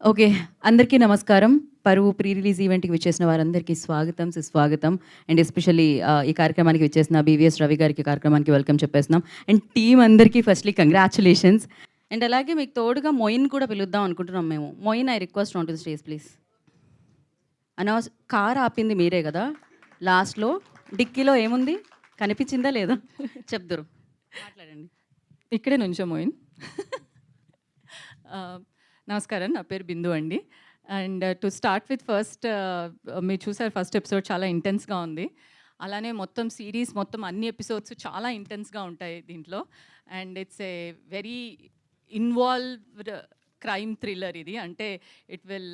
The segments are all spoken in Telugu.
ఓకే. అందరికీ నమస్కారం. పరువు ప్రీ రిలీజ్ ఈవెంట్‌కి విచ్చేసిన వారందరికీ స్వాగతం, సుస్వాగతం. అండ్ ఎస్పెషల్లీ ఈ కార్యక్రమానికి విచ్చేసిన బీవీఎస్ రవి గారికి కార్యక్రమానికి వెల్కమ్ చెప్పేస్తున్నాం. అండ్ టీమ్ అందరికీ ఫస్ట్‌లీ కంగ్రాచ్యులేషన్స్. అండ్ అలాగే మీకు తోడుగా మొయిన్ కూడా పిలుద్దాం అనుకుంటున్నాం మేము. Moin, I request on to the stage please. Car ఆపింది మీరే గదా! లాస్ట్‌లో డిక్కీలో ఏముంది? కనిపించిందా లేదా? చెప్దురు. మాట్లాడండి. ఇక్కడే నుంచో మోయిన్. నమస్కారం, నా పేరు బిందు అండి. And to start with first, మీరు చూసారు ఫస్ట్ ఎపిసోడ్ చాలా ఇంటెన్స్గా ఉంది. అలానే మొత్తం సిరీస్ మొత్తం అన్ని ఎపిసోడ్స్ చాలా ఇంటెన్స్గా ఉంటాయి దీంట్లో. And it's a very involved crime thriller ఇది. అంటే it will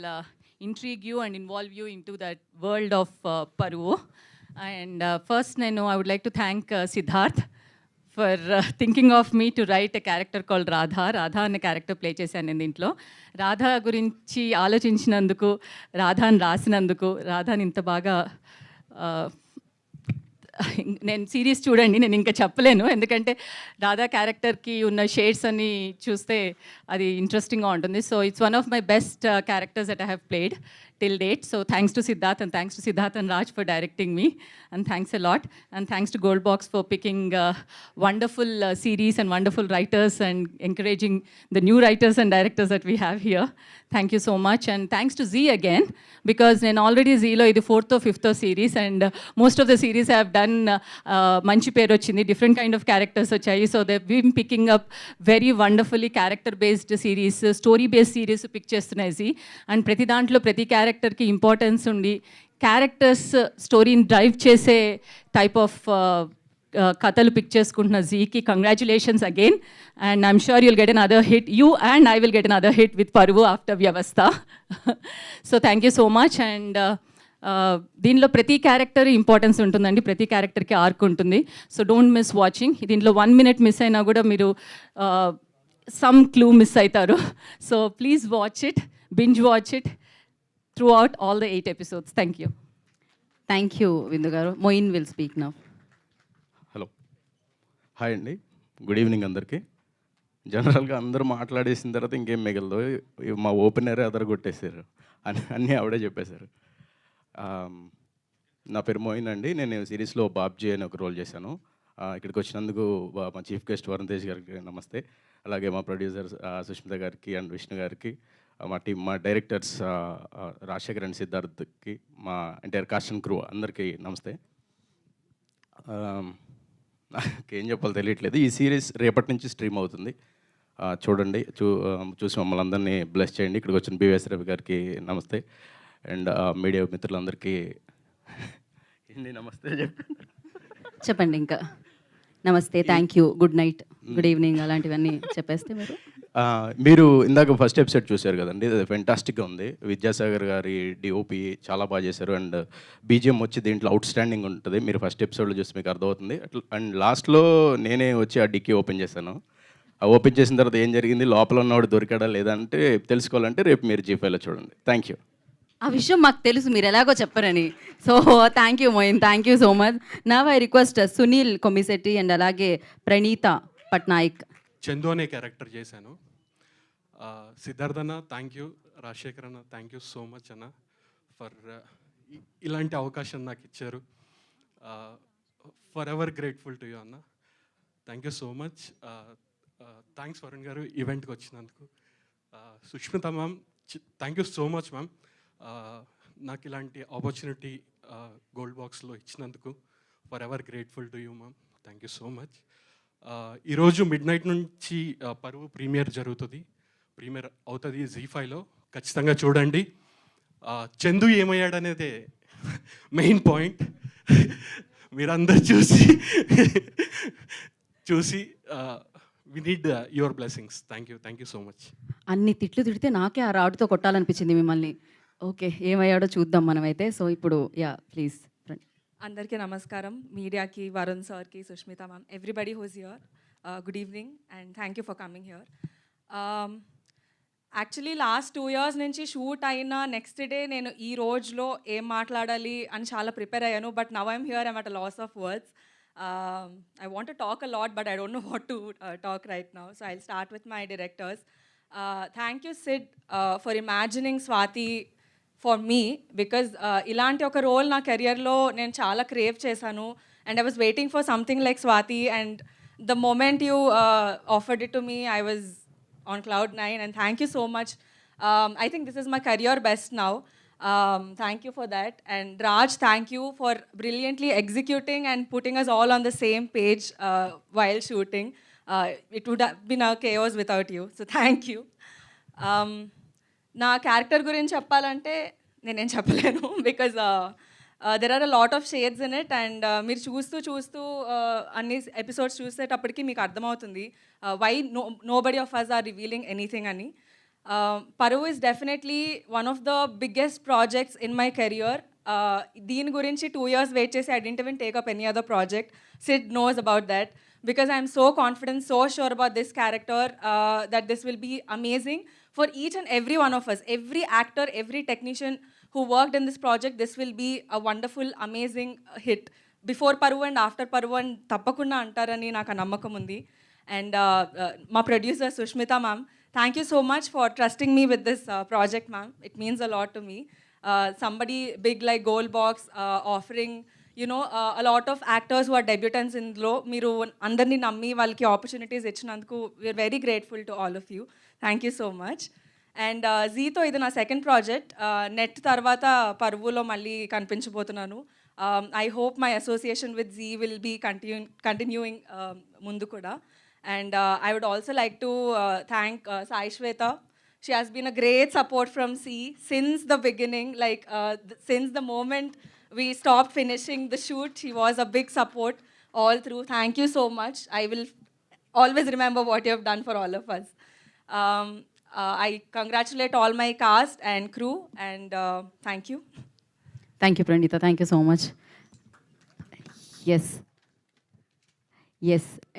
intrigue you and involve you in to that world of Paruvu. And first I would like to thank Siddharth for thinking of me to write a character called Radha. Radha అనే క్యారెక్టర్ ప్లే చేశాను నేను దీంట్లో. రాధా గురించి ఆలోచించినందుకు, రాధాని రాసినందుకు, రాధాని ఇంత బాగా నేను సిరీస్ చూడండి, నేను ఇంకా చెప్పలేను. ఎందుకంటే రాధా క్యారెక్టర్కి ఉన్న షేడ్స్ అన్ని చూస్తే అది ఇంట్రెస్టింగ్గా ఉంటుంది. So it's one of my best characters that I have played till date. So thanks to Siddharth and Raj for directing me, and thanks a lot, and thanks to Goldbox for picking wonderful series and wonderful writers and encouraging the new writers and directors that we have here. Thank you so much, and thanks to Z again, because నేను already Zలో ఇది 4th or 5th series, and most of the series I have done మంచి పేరు వచ్చింది, different kind of characters వచ్చాయి. So they've been picking up very wonderfully character based series, story based series pick చేస్తున్నాయి Z. అండ్ ప్రతి దాంట్లో ప్రతి క్యారెక్టర్కి ఇంపార్టెన్స్ ఉండి క్యారెక్టర్స్ స్టోరీని డ్రైవ్ చేసే టైప్ ఆఫ్ కథలు పిక్ చేసుకుంటున్న జీకి congratulations again. And I'm sure you'll get another hit, you and I will get another hit with Paruvu after Vyavastha. So thank you so much. And దీనిలో ప్రతి క్యారెక్టర్ ఇంపార్టెన్స్ ఉంటుందండి, ప్రతి క్యారెక్టర్కి ఆర్క్ ఉంటుంది. So don't miss watching. దీంట్లో 1 minute మిస్ అయినా కూడా మీరు సమ్ క్లూ మిస్ అవుతారు. So please watch it, binge watch it throughout all the 8 episodes. Thank you. Thank you Vindu గారు. Moin will speak now. Hello, hi అండి, గుడ్ ఈవినింగ్ అందరికీ. జనరల్గా అందరూ మాట్లాడేసిన తర్వాత ఇంకేం మిగలదు, మా ఓపెనరే అదరగొట్టేశారు, అన్నీ ఆవిడే చెప్పేశారు. నా పేరు మోయిన్ అండి. నేను సిరీస్లో బాబ్జీ అని ఒక రోల్ చేశాను. ఇక్కడికి వచ్చినందుకు మా చీఫ్ గెస్ట్ వరుణ్ తేజ్ గారికి నమస్తే. అలాగే మా ప్రొడ్యూసర్ సుష్మిత గారికి అండ్ విష్ణు గారికి, మా టీం, మా డైరెక్టర్స్ రాజశేఖర్ అండ్ సిద్ధార్థ్కి, మా ఎంటైర్ కాస్ట్ అండ్ క్రూ అందరికీ నమస్తే. నాకేం చెప్పాలో తెలియట్లేదు. ఈ సిరీస్ రేపటి నుంచి స్ట్రీమ్ అవుతుంది, చూడండి. చూసి మమ్మల్ని అందరినీ బ్లెస్ చేయండి. ఇక్కడికి వచ్చిన బీవీఎస్ రవి గారికి నమస్తే. అండ్ మీడియా మిత్రులందరికీ ఏంటి నమస్తే చెప్పండి. ఇంకా నమస్తే, thank you, good night, good evening అలాంటివన్నీ చెప్పేస్తే మీరు ఇందాక ఫస్ట్ ఎపిసోడ్ చూశారు కదండి, అది ఫెంటాస్టిక్గా ఉంది. విద్యాసాగర్ గారి డిఓపి చాలా బాగా చేశారు. అండ్ బీజిఎం వచ్చి దీంట్లో అవుట్ స్టాండింగ్ ఉంటుంది. మీరు ఫస్ట్ ఎపిసోడ్లో చూసి మీకు అర్థమవుతుంది. అండ్ లాస్ట్లో నేనే వచ్చి ఆ డిక్కీ ఓపెన్ చేశాను. ఆ ఓపెన్ చేసిన తర్వాత ఏం జరిగింది, లోపల ఉన్నవాడు దొరికాడా లేదా అంటే తెలుసుకోవాలంటే రేపు మీరు G5లో చూడండి. Thank you. ఆ విషయం మాకు తెలుసు, మీరు ఎలాగో చెప్పరని. So thank you Moin, thank you so much. Now I request Sunil Kommisetti and అలాగే ప్రణీత పట్నాయక్. చందు అనే క్యారెక్టర్ చేశాను. సిద్ధార్థ్ అన్న థ్యాంక్ యూ, రాజశేఖర్ అన్న థ్యాంక్ యూ సో మచ్ అన్న ఫర్ ఇలాంటి అవకాశం నాకు ఇచ్చారు. Forever grateful to you అన్న, thank you so much. Thanks Varun గారు ఈవెంట్కి వచ్చినందుకు. Sushmita ma'am thank you so much ma'am, నాకు ఇలాంటి ఆపర్చునిటీ గోల్డ్ బాక్స్లో ఇచ్చినందుకు. Forever grateful to you ma'am, thank you so much. ఈరోజు మిడ్నైట్ నుంచి పరువు ప్రీమియర్ జరుగుతుంది, ప్రీమియర్ అవుతుంది G5లో. ఖచ్చితంగా చూడండి. చందు ఏమయ్యాడనేదే మెయిన్ పాయింట్. మీరందరూ చూసి we need your blessings. Thank you so much. అన్ని తిట్లు తిడితే నాకే ఆ రాడ్తో కొట్టాలనిపించింది మిమ్మల్ని. ఓకే, ఏమయ్యాడో చూద్దాం మనమైతే. సో ఇప్పుడు ప్లీజ్. అందరికీ నమస్కారం, మీడియాకి, వరుణ్ సార్కి, Sushmita ma'am, everybody who's here, good evening and thank you for coming here. Actually last 2 years నుంచి షూట్ అయిన నెక్స్ట్ డే నేను ఈ రోజులో ఏం మాట్లాడాలి అని చాలా ప్రిపేర్ అయ్యాను. But now I'm here, I'm at a loss of words. I want to talk a lot, but I don't know what to talk right now. So I'll start with my directors. Thank you Sid for imagining Swathi for me because ఇలాంటి ఒక రోల్ నా కెరియర్లో నేను చాలా క్రేవ్ చేశాను and I was waiting for something like Swathi and the moment you offered it to me I was on cloud 9 and thank you so much. I think this is my career best now. Thank you for that. And Raj, thank you for brilliantly executing and putting us all on the same page while shooting. It would have been a chaos without you. So thank you. నా క్యారెక్టర్ గురించి చెప్పాలంటే నేనేం చెప్పలేను because there are a lot of shades in it and మీరు చూస్తూ అన్ని ఎపిసోడ్స్ చూసేటప్పటికి మీకు అర్థమవుతుంది why nobody of us are revealing anything అని. పరు is definitely one of the biggest projects in my career. దీని గురించి 2 years వెయిట్ చేసి I didn't even take up any other project. Sid knows about that because I am so confident, so sure about this character that this will be amazing for each and every one of us. Every actor, every technician who worked in this project, this will be a wonderful, amazing hit. Before Paru and after Paru and tappakunda antarani naku nammakam undi. And my producer Sushmita ma'am, thank you so much for trusting me with this project ma'am. It means a lot to me. Somebody big like Goldbox offering a lot of actors who are debutants in లో మీరు అందరినీ నమ్మి వాళ్ళకి ఆపర్చునిటీస్ ఇచ్చినందుకు we are very grateful to all of you. Thank you so much. And జీతో ఇది నా సెకండ్ ప్రాజెక్ట్. నెట్ తర్వాత పరువులో మళ్ళీ కనిపించబోతున్నాను. I hope my association with Zee will be continuing ముందు కూడా. And I would also like to thank Sai Shweta. She has been a great support from C since the beginning, like since the moment we stopped finishing the shoot. She was a big support all through. Thank you so much. I will always remember what you have done for all of us. I congratulate all my cast and crew and thank you. Thank you Pranitha, thank you so much. Yes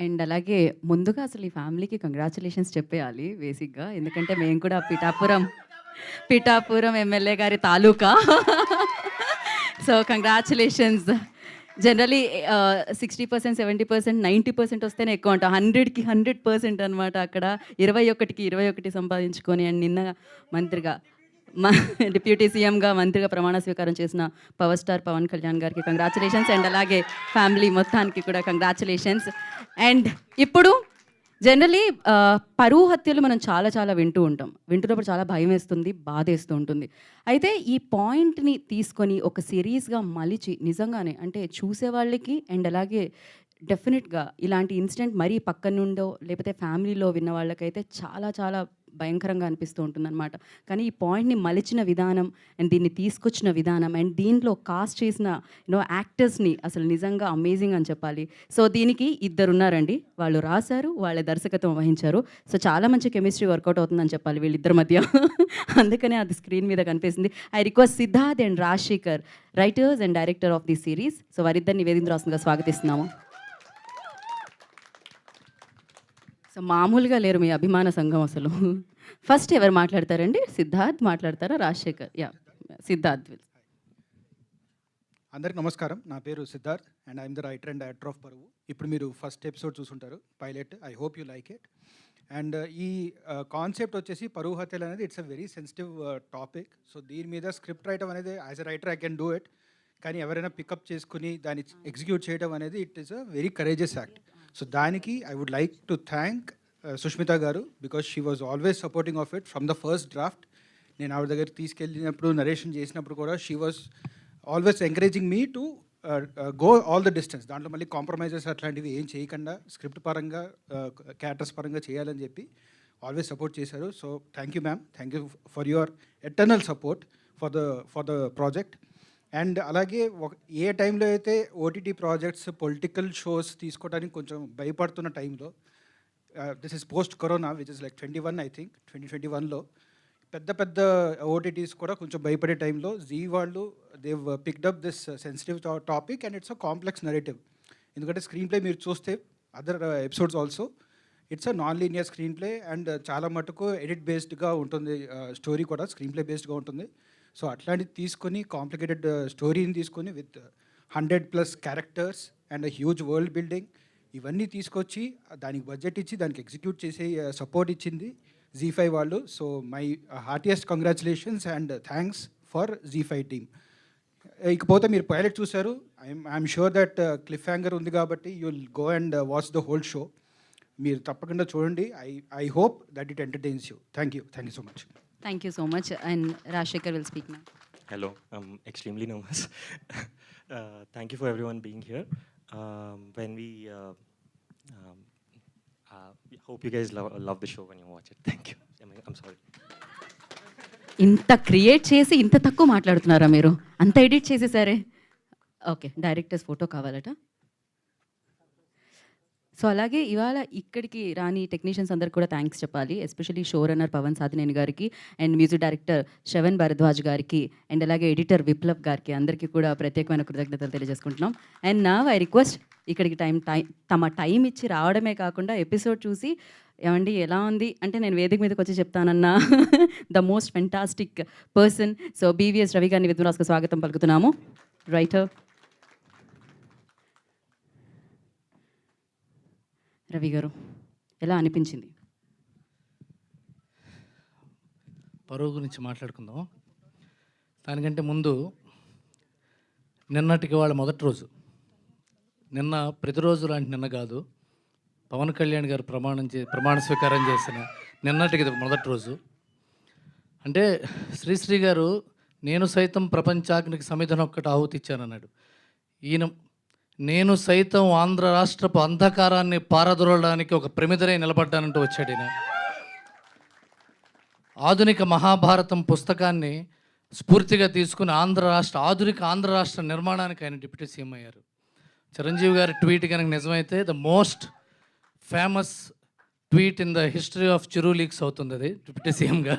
and అలాగే ముందుగా అసలు ఈ ఫ్యామిలీకి కంగ్రాచులేషన్స్ చెప్పేయాలి బేసిక్గా, ఎందుకంటే మేము కూడా పిఠాపురం ఎమ్మెల్యే గారి తాలూకా. So congratulations. జనరలీ 60%, 70%, 90% వస్తేనే ఎక్కువ అంట. 100కి 100% అనమాట. అక్కడ 21కి 21 సంపాదించుకొని అండ్ నిన్న మంత్రిగా డిప్యూటీ సీఎంగా మంత్రిగా ప్రమాణ స్వీకారం చేసిన పవర్ స్టార్ పవన్ కళ్యాణ్ గారికి కంగ్రాచులేషన్స్. అండ్ అలాగే ఫ్యామిలీ మొత్తానికి కూడా కంగ్రాచులేషన్స్. అండ్ ఇప్పుడు జనరలీ పరువు హత్యలు మనం చాలా వింటున్నప్పుడు చాలా భయం వేస్తుంది, బాధ వేస్తూ ఉంటుంది. అయితే ఈ పాయింట్ని తీసుకొని ఒక సిరీస్గా మలిచి నిజంగానే అంటే చూసేవాళ్ళకి అండ్ అలాగే డెఫినెట్గా ఇలాంటి ఇన్సిడెంట్ మరీ పక్క నుండో లేకపోతే ఫ్యామిలీలో విన్న వాళ్ళకైతే చాలా భయంకరంగా అనిపిస్తూ ఉంటుందన్నమాట. కానీ ఈ పాయింట్ని మలిచిన విధానం అండ్ దీన్ని తీసుకొచ్చిన విధానం అండ్ దీంట్లో కాస్ట్ చేసిన యాక్టర్స్ని అసలు నిజంగా అమేజింగ్ అని చెప్పాలి. సో దీనికి 2 ఉన్నారండి, వాళ్ళు రాశారు, వాళ్ళ దర్శకత్వం వహించారు. సో చాలా మంచి కెమిస్ట్రీ వర్కౌట్ అవుతుందని చెప్పాలి వీళ్ళిద్దరి మధ్య. అందుకనే అది స్క్రీన్ మీద కనిపిస్తుంది. I request Siddharth and Rajasekhar, writers and director of the series. So వారిద్దరిని వేదికరాసంగా స్వాగతిస్తున్నాము. సో మామూలుగా లేరు మీ అభిమాన సంఘం అసలు. ఫస్ట్ ఎవరు మాట్లాడతారండి? సిద్ధార్థ్ మాట్లాడతారా, రాజశేఖర్? సిద్ధార్థ్. అందరికి నమస్కారం. నా పేరు Siddharth and I'm the writer and director of Paruvu. ఇప్పుడు మీరు ఫస్ట్ ఎపిసోడ్ చూసుంటారు, pilot. I hope you like it. And ఈ కాన్సెప్ట్ వచ్చేసి పరువు హత్యలు అనేది it's a very sensitive topic. So దీని మీద స్క్రిప్ట్ రాయటం అనేది as a writer I can do it, కానీ ఎవరైనా పికప్ చేసుకుని దాన్ని ఎగ్జిక్యూట్ చేయడం అనేది it is a very courageous act. So దానికి I would like to thank Sushmita గారు because she was always supporting of it from the first draft. నేను ఆవిడ దగ్గరికి తీసుకెళ్ళినప్పుడు నరేషన్ చేసినప్పుడు కూడా she was always encouraging me to go all the distance. దాంట్లో మళ్ళీ కాంప్రమైజెస్ అట్లాంటివి ఏం చేయకుండా స్క్రిప్ట్ పరంగా క్యారెక్టర్స్ పరంగా చేయాలని చెప్పి ఆల్వేస్ సపోర్ట్ చేశారు. So thank you ma'am, thank you for your eternal support for the project. And అలాగే ఏ టైంలో అయితే ఓటీటీ ప్రాజెక్ట్స్ పొలిటికల్ షోస్ తీసుకోవడానికి కొంచెం భయపడుతున్న టైంలో, this is post corona which is like 21 I think 2021లో పెద్ద ఓటీటీస్ కూడా కొంచెం భయపడే టైంలో జీ వాళ్ళు they've picked up this sensitive topic and it's a complex narrative. ఎందుకంటే స్క్రీన్ ప్లే మీరు చూస్తే other episodes also it's a non linear screenplay and చాలా మటుకు ఎడిట్ బేస్డ్గా ఉంటుంది, స్టోరీ కూడా స్క్రీన్ ప్లే బేస్డ్గా ఉంటుంది. సో అట్లాంటిది తీసుకొని కాంప్లికేటెడ్ స్టోరీని తీసుకొని with 100+ characters and huge world building ఇవన్నీ తీసుకొచ్చి దానికి బడ్జెట్ ఇచ్చి దానికి ఎగ్జిక్యూట్ చేసే సపోర్ట్ ఇచ్చింది జీ5 వాళ్ళు. So my heartiest congratulations and thanks for జీ5 టీమ్. ఇకపోతే మీరు పైలట్ చూశారు. I'm sure that cliffhanger ఉంది కాబట్టి you will go and watch the whole show. మీరు తప్పకుండా చూడండి. I hope that it entertains you. Thank you so much. Thank you so much. And Rajasekhar will speak నా. Hello, I'm extremely nervous. Thank you for everyone being here. When we hope you guys love the show when you watch it. Thank you. I'm sorry. ఇంత క్రియేట్ చేసి ఇంత తక్కువ మాట్లాడుతున్నారా మీరు? అంత ఎడిట్ చేసేసారే. ఓకే, డైరెక్టర్స్ ఫోటో కావాలట. సో అలాగే ఇవాళ ఇక్కడికి రాని టెక్నీషియన్స్ అందరికి కూడా థ్యాంక్స్ చెప్పాలి. Especially showrunner Pavan Satineni గారికి and music director Shravan Bharadwaj గారికి అండ్ అలాగే ఎడిటర్ విప్లవ్ గారికి అందరికీ కూడా ప్రత్యేకమైన కృతజ్ఞతలు తెలియజేసుకుంటున్నాం. అండ్ నా ఐ రిక్వెస్ట్ ఇక్కడికి తమ టైం ఇచ్చి రావడమే కాకుండా ఎపిసోడ్ చూసి ఏమండి ఎలా ఉంది అంటే నేను వేదిక మీదకి వచ్చి చెప్తానన్న the most fantastic person. So BVS Ravi గారిని విద్యురాస్కు స్వాగతం పలుకుతున్నాము. రైటర్ రవి గారు, ఎలా అనిపించింది? పరువు గురించి మాట్లాడుకుందాం. దానికంటే ముందు నిన్నటికి వాళ్ళ మొదటి రోజు. నిన్న ప్రతిరోజు లాంటి నిన్న కాదు. పవన్ కళ్యాణ్ గారు ప్రమాణ స్వీకారం చేసిన నిన్నటికి ఇది మొదటి రోజు. అంటే శ్రీశ్రీ గారు నేను సైతం ప్రపంచాగ్నికి సమిధన ఒక్కటి ఆహుతి ఇచ్చానన్నాడు. ఈయన నేను సైతం ఆంధ్ర రాష్ట్రపు అంధకారాన్ని పారదోలడానికి ఒక ప్రమిదరై నిలబడ్డానంటూ వచ్చాడు ఈయన. ఆధునిక మహాభారతం పుస్తకాన్ని స్ఫూర్తిగా తీసుకుని ఆధునిక ఆంధ్ర రాష్ట్ర నిర్మాణానికి ఆయన డిప్యూటీ సీఎం అయ్యారు. చిరంజీవి గారి ట్వీట్ కనుక నిజమైతే the most famous tweet in the history of Chiru leaks అవుతుంది అది డిప్యూటీ సీఎంగా.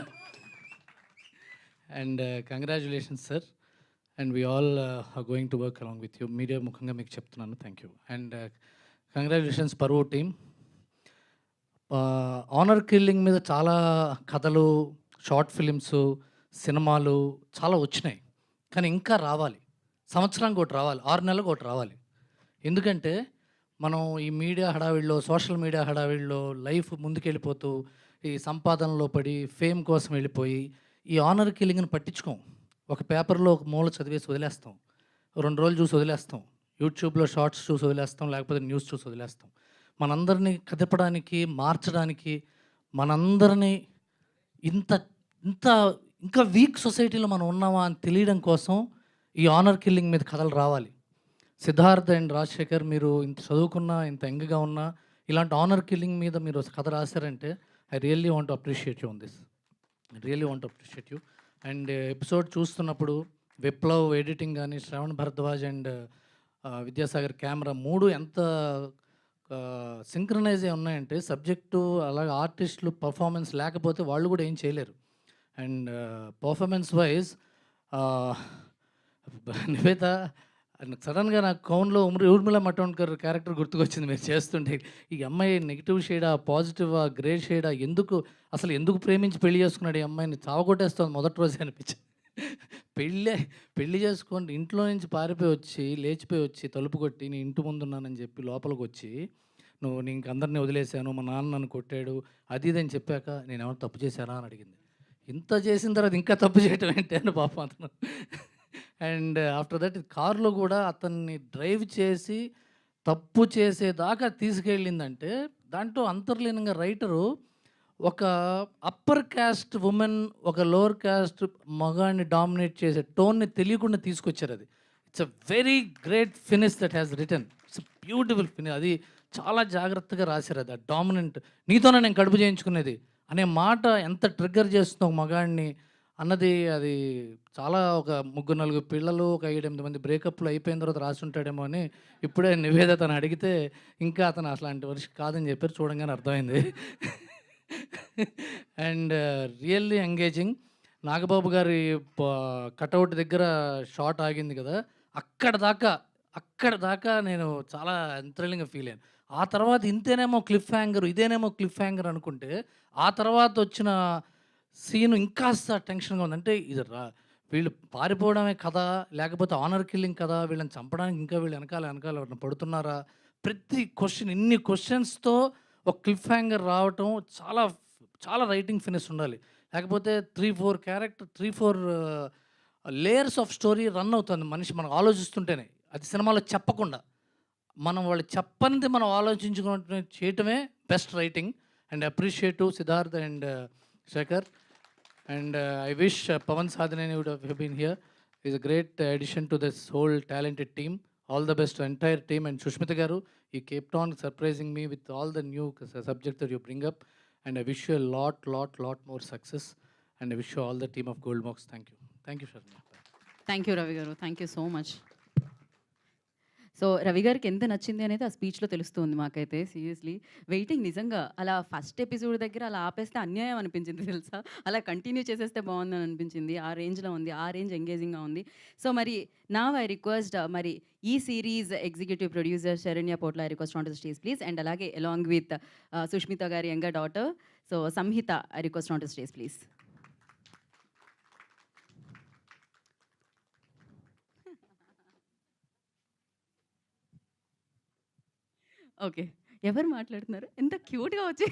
And congratulations sir. And we all are going to work along with you. Media ముఖంగా మీకు చెప్తున్నాను thank you. And congratulations Paruvu team. Honour killing మీద చాలా కథలు, షార్ట్ ఫిలిమ్స్, సినిమాలు చాలా వచ్చినాయి. కానీ ఇంకా రావాలి. సంవత్సరానికి ఒకటి రావాలి, 6 నెలలకు ఒకటి రావాలి. ఎందుకంటే మనం ఈ మీడియా హడావిడిలో, సోషల్ మీడియా హడావిడిలో లైఫ్ ముందుకెళ్ళిపోతూ ఈ సంపాదనలో పడి ఫేమ్ కోసం వెళ్ళిపోయి ఈ ఆనర్ కిల్లింగ్ని పట్టించుకోం. ఒక పేపర్లో ఒక మూల చదివేసి వదిలేస్తాం, 2 రోజులు చూసి వదిలేస్తాం, యూట్యూబ్లో షార్ట్స్ చూసి వదిలేస్తాం, లేకపోతే న్యూస్ చూసి వదిలేస్తాం. మనందరినీ కదపడానికి, మార్చడానికి, మనందరినీ ఇంత ఇంత ఇంకా వీక్ సొసైటీలో మనం ఉన్నామా అని తెలియడం కోసం ఈ ఆనర్ కిల్లింగ్ మీద కథలు రావాలి. సిద్ధార్థ్ అండ్ రాజశేఖర్, మీరు ఇంత చదువుకున్నా, ఇంత యంగ్గా ఉన్నా ఇలాంటి ఆనర్ కిల్లింగ్ మీద మీరు కథ రాశారంటే I really want to appreciate you on this. Really want to appreciate you. And episode చూస్తున్నప్పుడు విప్లవ్ ఎడిటింగ్ కానీ, శ్రవణ్ భరద్వాజ్ అండ్ విద్యాసాగర్ కెమెరా 3 ఎంత సింక్రనైజ్ అయి ఉన్నాయంటే సబ్జెక్టు అలాగే ఆర్టిస్టులు పర్ఫార్మెన్స్ లేకపోతే వాళ్ళు కూడా ఏం చేయలేరు. అండ్ పర్ఫార్మెన్స్ వైజ్ నివేత సడన్గా నాకు కౌన్లో ఊర్మిళ మటోన్కర్ క్యారెక్టర్ గుర్తుకొచ్చింది మీరు చేస్తుంటే. ఈ అమ్మాయి నెగిటివ్ షేడా, పాజిటివా, గ్రే షేడా, ఎందుకు ప్రేమించి పెళ్లి చేసుకున్నాడు ఈ అమ్మాయిని, చావగొట్టేస్తుంది మొదటి రోజే అనిపించింది. పెళ్ళి చేసుకోండి, ఇంట్లో నుంచి పారిపోయి వచ్చి, లేచిపోయి వచ్చి, తలుపు కొట్టి నీ ఇంటి ముందున్నానని చెప్పి లోపలికి వచ్చి నేను ఇంక అందరినీ వదిలేశాను, మా నాన్న నన్ను కొట్టాడు అది ఇది అని చెప్పాక నేను ఏమైనా తప్పు చేశానా అని అడిగింది. ఇంత చేసిన తర్వాత ఇంకా తప్పు చేయటం ఏంటి అని పాపం అతను. అండ్ ఆఫ్టర్ దట్ కారులో కూడా అతన్ని డ్రైవ్ చేసి తప్పు చేసేదాకా తీసుకెళ్ళిందంటే దాంట్లో అంతర్లీనంగా రైటరు ఒక అప్పర్ క్యాస్ట్ ఉమెన్, ఒక లోవర్ క్యాస్ట్ మగాన్ని డామినేట్ చేసే టోన్ని తెలియకుండా తీసుకొచ్చారు. అది it's a very great finish that has return. It's beautiful finish. అది చాలా జాగ్రత్తగా రాశారు. అది డామినెంట్, నీతోనే నేను కడుపు చేయించుకునేది అనే మాట ఎంత ట్రిగ్గర్ చేస్తుందో ఒక మగాడిని అన్నది. అది చాలా ఒక 3-4 పిల్లలు, ఒక 7-8 మంది బ్రేకప్లు అయిపోయిన తర్వాత రాసి ఉంటాడేమో అని ఇప్పుడే నివేద తను అడిగితే ఇంకా అతను అట్లాంటి వర్షం కాదని చెప్పారు. చూడంగానే అర్థమైంది. And really engaging. నాగబాబు గారి కటౌట్ దగ్గర షాట్ ఆగింది కదా, అక్కడ దాకా నేను చాలా ఎంథ్రిల్లింగ్గా ఫీల్ అయ్యాను. ఆ తర్వాత ఇదేనేమో క్లిఫ్ హ్యాంగర్ అనుకుంటే ఆ తర్వాత వచ్చిన సీను ఇంకాస్త టెన్షన్గా ఉంది. అంటే ఇది వీళ్ళు పారిపోవడమే కదా, లేకపోతే ఆనర్ కిల్లింగ్ కదా, వీళ్ళని చంపడానికి ఇంకా వీళ్ళు వెనకాల ఎవరిని పడుతున్నారా, ప్రతి క్వశ్చన్, ఇన్ని క్వశ్చన్స్తో ఒక క్లిఫ్ హ్యాంగర్ రావటం చాలా చాలా రైటింగ్ ఫినిష్ ఉండాలి. లేకపోతే 3-4 లేయర్స్ ఆఫ్ స్టోరీ రన్ అవుతుంది మనిషి మనం ఆలోచిస్తుంటేనే. అది సినిమాలో చెప్పకుండా. మనం వాళ్ళు చెప్పనిది మనం ఆలోచించుకుంటూ చేయటమే best writing. And appreciate to Siddharth and Shekhar. And I wish Pawan Sadhanani would have been here. He's a great addition to this whole talented team. All the best to entire team. And Sushmita Garu, you kept on surprising me with all the new subjects that you bring up. And I wish you a lot more success. And I wish you all the team of Gold Box. Thank you. Thank you, Sharma. Thank you Ravi గారు, thank you so much. So Ravi గారికి ఎంత నచ్చింది అనేది ఆ స్పీచ్లో తెలుస్తుంది మాకైతే. సీరియస్లీ వెయిటింగ్ నిజంగా. అలా ఫస్ట్ ఎపిసోడ్ దగ్గర అలా ఆపేస్తే అన్యాయం అనిపించింది తెలుసా. అలా కంటిన్యూ చేసేస్తే బాగుందని అనిపించింది. ఆ రేంజ్లో ఉంది, ఆ రేంజ్ ఎంగేజింగ్గా ఉంది. సో మరి నా ఐ రిక్వెస్ట్ మరి ఈ series executive producer Saranya Potla I request on to stage please. And అలాగే అలాంగ్ విత్ సుష్మిత గారి younger daughter so Samhita I request on to stage please. Okay, ఎవరు మాట్లాడుతున్నారు? ఎంత క్యూట్గా వచ్చి.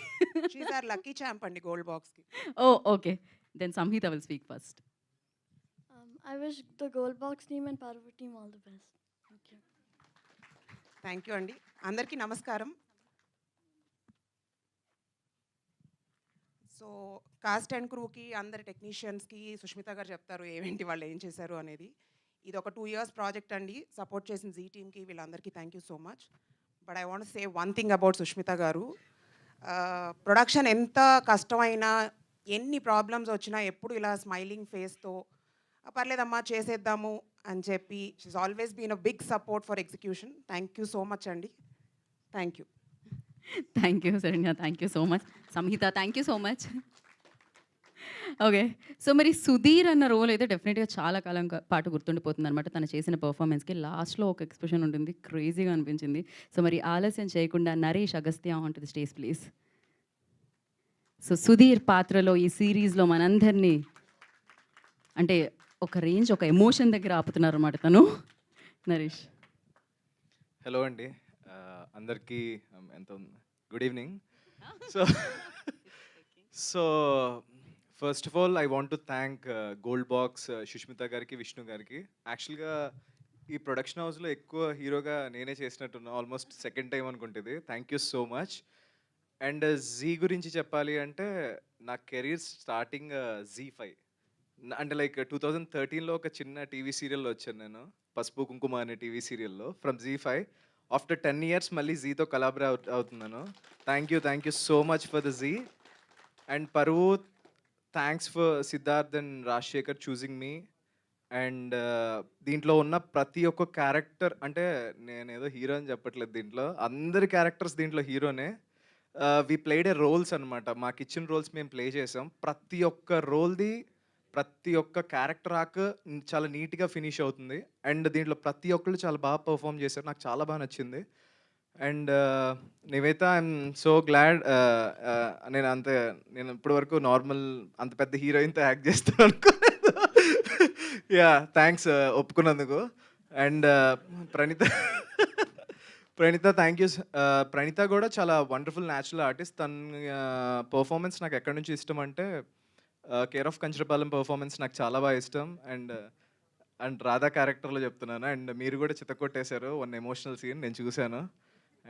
షీఈ్ ఆర్ లక్కీ ఛాంప్ అండి గోల్డ్ బాక్స్కి. Oh okay, then Samhita will speak first. I wish the Gold Box team and Parvu team all the best. Thank you. Thank you అండి. అందరికీ నమస్కారం. సో కాస్ట్ అండ్ క్రూకి, అందరి టెక్నీషియన్స్కి సుష్మిత గారు చెప్తారు ఏమేంటి వాళ్ళు ఏం చేశారు అనేది. ఇది ఒక 2 years ప్రాజెక్ట్ అండి. సపోర్ట్ చేసిన జీ టీమ్కి వీళ్ళందరికీ thank you so much. But I want say one thing about Sushmita గారు. ప్రొడక్షన్ ఎంత కష్టమైనా, ఎన్ని ప్రాబ్లమ్స్ వచ్చినా ఎప్పుడు ఇలా స్మైలింగ్ ఫేస్తో పర్లేదమ్మా చేసేద్దాము అని చెప్పి she's always been a big support for execution. Thank you so much అండి. Thank you. Thank you Saranya, thank you so much. Samhita thank you so much. Okay, so మరి సుధీర్ అన్న రోల్ అయితే డెఫినెట్గా చాలా కాలం పాటు గుర్తుండిపోతుంది అనమాట. తను చేసిన పర్ఫార్మెన్స్కి లాస్ట్లో ఒక ఎక్స్ప్రెషన్ ఉంటుంది, క్రేజీగా అనిపించింది. సో మరి ఆలస్యం చేయకుండా Naresh Agastya on to the stage please. So Sudheer పాత్రలో ఈ సిరీస్లో మనందరినీ అంటే ఒక రేంజ్, ఒక ఎమోషన్ దగ్గర ఆపుతున్నారు అన్నమాట తను. నరేష్. హలో అండి, అందరికీ ఎంత good evening. So first of all I want to thank gold box Sushmita గారికి, విష్ణు గారికి. యాక్చువల్గా ఈ ప్రొడక్షన్ హౌస్లో ఎక్కువ హీరోగా నేనే చేసినట్టున్నా, ఆల్మోస్ట్ సెకండ్ టైం అనుకుంటుంది. Thank you so much. And Zee గురించి చెప్పాలి అంటే నా కెరీర్ స్టార్టింగ్ Z5 అంటే లైక్ 2013లో ఒక చిన్న టీవీ సీరియల్లో వచ్చాను నేను, పసుపు కుంకుమ అనే టీవీ సీరియల్లో ఫ్రమ్ Z5. ఆఫ్టర్ 10 years మళ్ళీ జీతో కొలాబరేట్ అవుతున్నాను. Thank you so much for the Zee. And Paruvu, thanks for Siddharth and Rajasekhar choosing me. అండ్ దీంట్లో ఉన్న ప్రతి ఒక్క క్యారెక్టర్, అంటే నేనేదో హీరో అని చెప్పట్లేదు, దీంట్లో అందరి క్యారెక్టర్స్ దీంట్లో హీరోనే. వి ప్లేడ్ ఏ రోల్స్ అనమాట. మాకు ఇచ్చిన రోల్స్ మేము ప్లే చేసాం. ప్రతి ఒక్క రోల్ది, ప్రతి ఒక్క క్యారెక్టర్ ఆర్క్ చాలా నీట్గా ఫినిష్ అవుతుంది. అండ్ దీంట్లో ప్రతి ఒక్కళ్ళు చాలా బాగా పర్ఫామ్ చేశారు, నాకు చాలా బాగా నచ్చింది. And Niveta, I'm so glad. నేను ఇప్పటివరకు నార్మల్ అంత పెద్ద హీరోయిన్తో యాక్ట్ చేస్తాను అనుకోలేదు. యా, థ్యాంక్స్ ఒప్పుకున్నందుకు. And Praneeta thank you. Praneeta కూడా చాలా వండర్ఫుల్ న్యాచురల్ ఆర్టిస్ట్. తన పర్ఫార్మెన్స్ నాకు ఎక్కడి నుంచి ఇష్టం అంటే కేర్ ఆఫ్ కంచరపాలెం పర్ఫార్మెన్స్ నాకు చాలా బాగా ఇష్టం. అండ్ రాధా క్యారెక్టర్లో చెప్తున్నాను. అండ్ మీరు కూడా చితకొట్టేశారు వన్ ఎమోషనల్ సీన్, నేను చూశాను.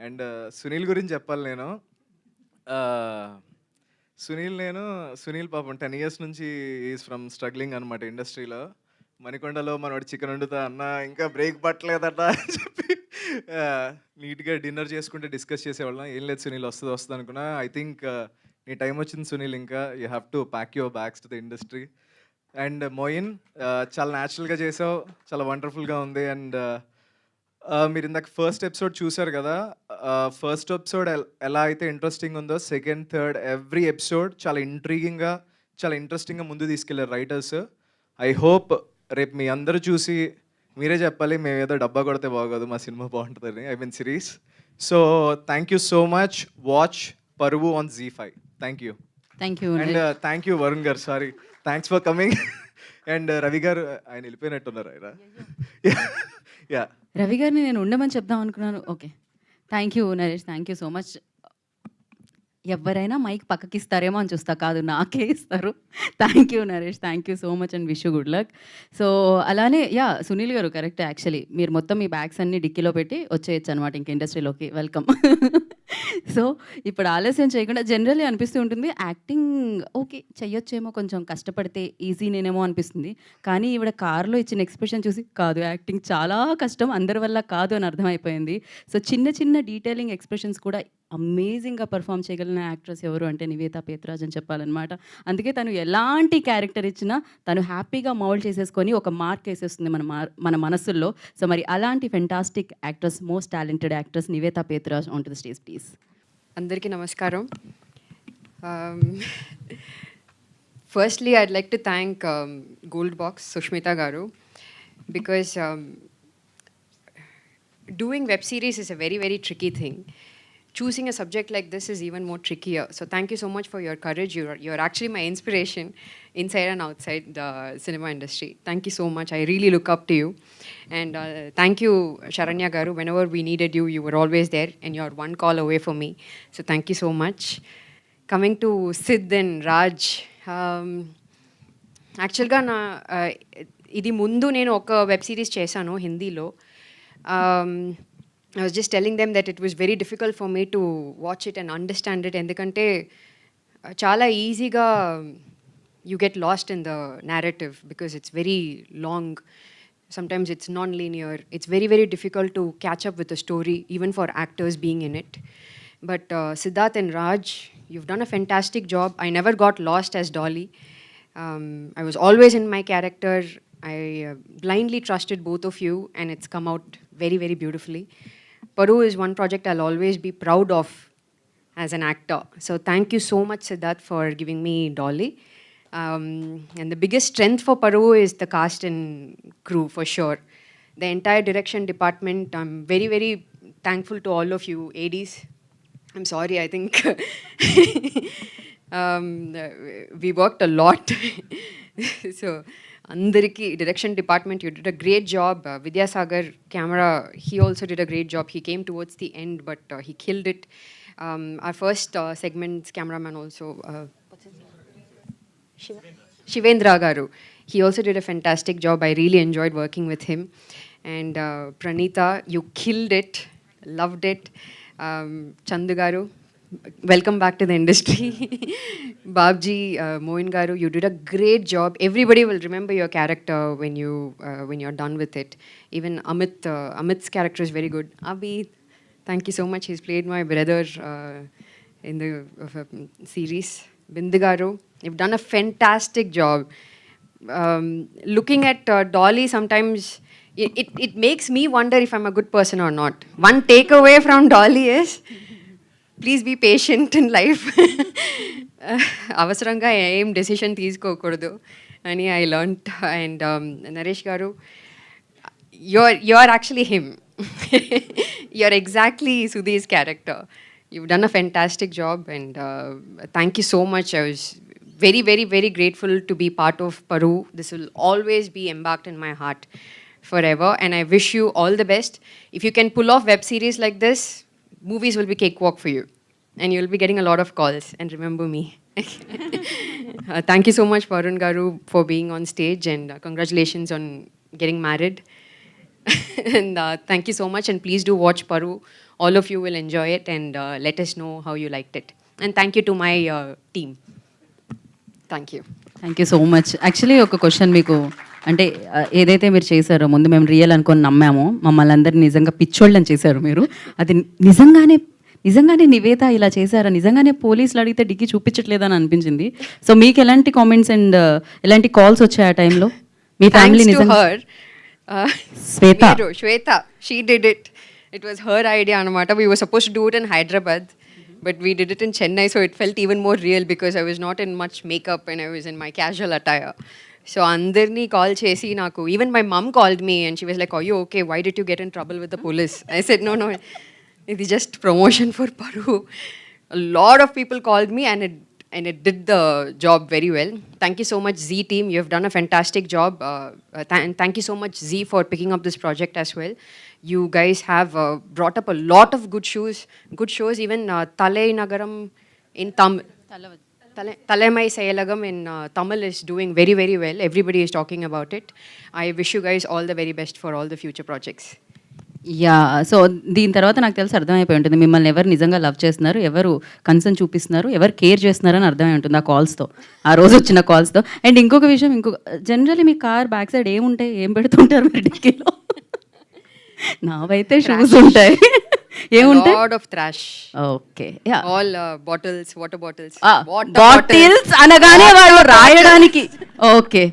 అండ్ సునీల్ గురించి చెప్పాలి నేను. సునీల్ పాపం 10 years నుంచి ఈజ్ ఫ్రమ్ స్ట్రగ్లింగ్ అనమాట ఇండస్ట్రీలో. మణికొండలో మనవాడు చికెన్ వండుతా అన్న, ఇంకా బ్రేక్ పట్టలేదట అని చెప్పి నీట్గా డిన్నర్ చేసుకుంటే డిస్కస్ చేసేవాళ్ళం. ఏం లేదు సునీల్, వస్తుంది అనుకున్నా. ఐ థింక్ నీ టైం వచ్చింది సునీల్, ఇంకా you have to pack your bags to the industry. And Moin, చాలా న్యాచురల్గా చేసావు, చాలా వండర్ఫుల్గా ఉంది. అండ్ మీరు ఇందాక ఫస్ట్ ఎపిసోడ్ చూసారు కదా, ఫస్ట్ ఎపిసోడ్ ఎలా అయితే ఇంట్రెస్టింగ్ ఉందో, సెకండ్, థర్డ్ ఎవ్రీ ఎపిసోడ్ చాలా ఇంట్రీగింగ్గా, చాలా ఇంట్రెస్టింగ్గా ముందు తీసుకెళ్లారు రైటర్స్. ఐ హోప్ రేపు మీ అందరూ చూసి మీరే చెప్పాలి, మేము ఏదో డబ్బా కొడితే బాగోదు, మా సినిమా బాగుంటుందని, I mean series. So thank you so much. Watch Paruvu on Z5. Thank you. And thank you Varun గారు, sorry, thanks for coming. And Ravi గారు, ఆయన వెళ్ళిపోయినట్టున్నారు ఆయన. యా, రవి గారిని నేను ఉండమని చెప్దాం అనుకున్నాను. Okay, thank you Naresh, thank you so much. ఎవరైనా మైక్ పక్కకిస్తారేమో అని చూస్తా, కాదు నాకే ఇస్తారు. Thank you Naresh, thank you so much and wish you good luck. So అలానే సునీల్ గారు కరెక్ట్, యాక్చువల్లీ మీరు మొత్తం మీ బ్యాగ్స్ అన్ని డిక్కీలో పెట్టి వచ్చేయచ్చు అనమాట ఇంక ఇండస్ట్రీలోకి. వెల్కమ్. సో ఇప్పుడు ఆలస్యం చేయకుండా, జనరల్లీ అనిపిస్తూ ఉంటుంది యాక్టింగ్ ఓకే చెయ్యొచ్చేమో, కొంచెం కష్టపడితే ఈజీ నేనేమో అనిపిస్తుంది. కానీ ఈవిడ కార్లో ఇచ్చిన ఎక్స్ప్రెషన్ చూసి కాదు యాక్టింగ్ చాలా కష్టం, అందరి వల్ల కాదు అని అర్థమైపోయింది. సో చిన్న చిన్న డీటెయిలింగ్ ఎక్స్ప్రెషన్స్ కూడా అమేజింగ్గా పర్ఫామ్ చేయగలిగిన యాక్ట్రెస్ ఎవరు అంటే నివేతా పేత్రాజ్ అని చెప్పాలన్నమాట. అందుకే తను ఎలాంటి క్యారెక్టర్ ఇచ్చినా తను హ్యాపీగా మౌల్డ్ చేసేసుకొని ఒక మార్క్ వేసేస్తుంది మన మనసుల్లో. సో మరి అలాంటి fantastic actress, most talented actress Nivetha Pethuraj on to the stage please. అందరికీ నమస్కారం. Firstly I'd like to thank gold box Sushmita గారు, because doing web series is a very, very tricky thing. Choosing a subject like this is even more trickier. So thank you so much for your courage. You're actually my inspiration inside and outside the cinema industry. Thank you so much. I really look up to you. And thank you, Sharanya Garu. Whenever we needed you, you were always there and you're one call away from me. So thank you so much. Coming to Sid and Raj. యాక్చువల్గా ఇది ముందు నేను ఒక వెబ్ సిరీస్ చేశాను హిందీలో. I was just telling them that it was very difficult for me to watch it and understand it, ఎందుకంటే చాలా ఈజీగా you get lost in the narrative because it's very long. Sometimes it's non-linear. It's very, very difficult to catch up with the story, even for actors being in it. But Siddharth and Raj, you've done a fantastic job. I never got lost as Dolly. I was always in my character. I blindly trusted both of you, and it's come out very, very beautifully. Paru is one project I'll always be proud of as an actor. So thank you so much, Siddharth, for giving me Dolly. And the biggest strength for Paru is the cast and crew, for sure. The entire direction department, I'm very, very thankful to all of you, ADs. I'm sorry, I think we worked a lot. So Andariki, direction department, you did a great job. Vidyasagar, camera, he also did a great job. He came towards the end, but he killed it. Our first segment's cameraman also, what's his name? Shivendra Garu. He also did a fantastic job. I really enjoyed working with him. And Pranita, you killed it. Loved it. Chandu Garu, welcome back to the industry. Babji, Moin Garu, you did a great job. Everybody will remember your character when you're done with it. Even Amit's character is very good. Abhi, thank you so much. He's played my brother in the series. Bindu Garu, you've done a fantastic job. Looking at Dolly, sometimes it makes me wonder if I'm a good person or not. One takeaway from Dolly is, please be patient in life. అవసరంగా ఏం డెసిషన్ తీసుకోకూడదు అని ఐ లర్న్ట్. అండ్ నరేష్ గారు, you are actually him. You are exactly Sudhi's character. You've done a fantastic job, and thank you so much. I was very, very, very grateful to be part of Paru. This will always be embarked in my heart forever, and I wish you all the best. If you can pull off web series like this, movies will be cakewalk for you, and you'll be getting a lot of calls. And remember me. Thank you so much, Varun Garu, for being on stage, and congratulations on getting married. And thank you so much, and please do watch Paru. All of you will enjoy it, and let us know how you liked it. And thank you to my team. Thank you. Thank you so much. Actually ఒక క్వశ్చన్ మీకు, అంటే ఏదైతే మీరు చేశారో ముందు మేము రియల్ అనుకొని నమ్మామో, మమ్మల్ని అందరినీ నిజంగా పిచ్చోళ్ళని చేశారు మీరు. అది నిజంగానే నివేత ఇలా చేశారా, నిజంగానే పోలీసులు అడిగితే డిగ్రీ చూపించట్లేదని అనిపించింది. సో మీకు ఎలాంటి కామెంట్స్ అండ్ ఎలాంటి కాల్స్ వచ్చాయి ఆ టైంలో? మీ ఫ్యామిలీ నిజంగా Shweta, she did it. It was her idea anamata. We were supposed to do it in Hyderabad, but we did it in Chennai, so it felt even more real because I was not in much makeup and I was in my casual attire. So andarni call chesi naku, even my mom called me and she was like, "Are you okay? Why did you get in trouble with the police?" I said, no, it is just promotion for Paru. A lot of people called me, and it did the job very well. Thank you so much, Z team. You have done a fantastic job. And thank you so much, Z, for picking up this project as well. You guys have brought up a lot of good shows. Even Talai Nagaram in Tamil. Talamai Sayalagam in Tamil is doing very, very well. Everybody is talking about it. I wish you guys all the very best for all the future projects. Yeah so దీని తర్వాత నాకు తెలిసి అర్థమైపోయి ఉంటుంది మిమ్మల్ని ఎవరు నిజంగా లవ్ చేస్తున్నారు, ఎవరు కన్సర్న్ చూపిస్తున్నారు, ఎవరు కేర్ చేస్తున్నారు అని అర్థమై ఉంటుంది ఆ కాల్స్తో, ఆ రోజు వచ్చిన కాల్స్తో. అండ్ ఇంకొక విషయం, జనరల్లీ మీ కార్ బ్యాక్ సైడ్ ఏముంటాయి, ఏం పెడుతుంటారు మీరు డిక్కీలో? నావైతే షూస్ ఉంటాయి. ఏముంటాయి? Lot of trash. Okay, All bottles, water bottles. Bottles అనగానే వాళ్ళు రాయడానికి. ఓకే,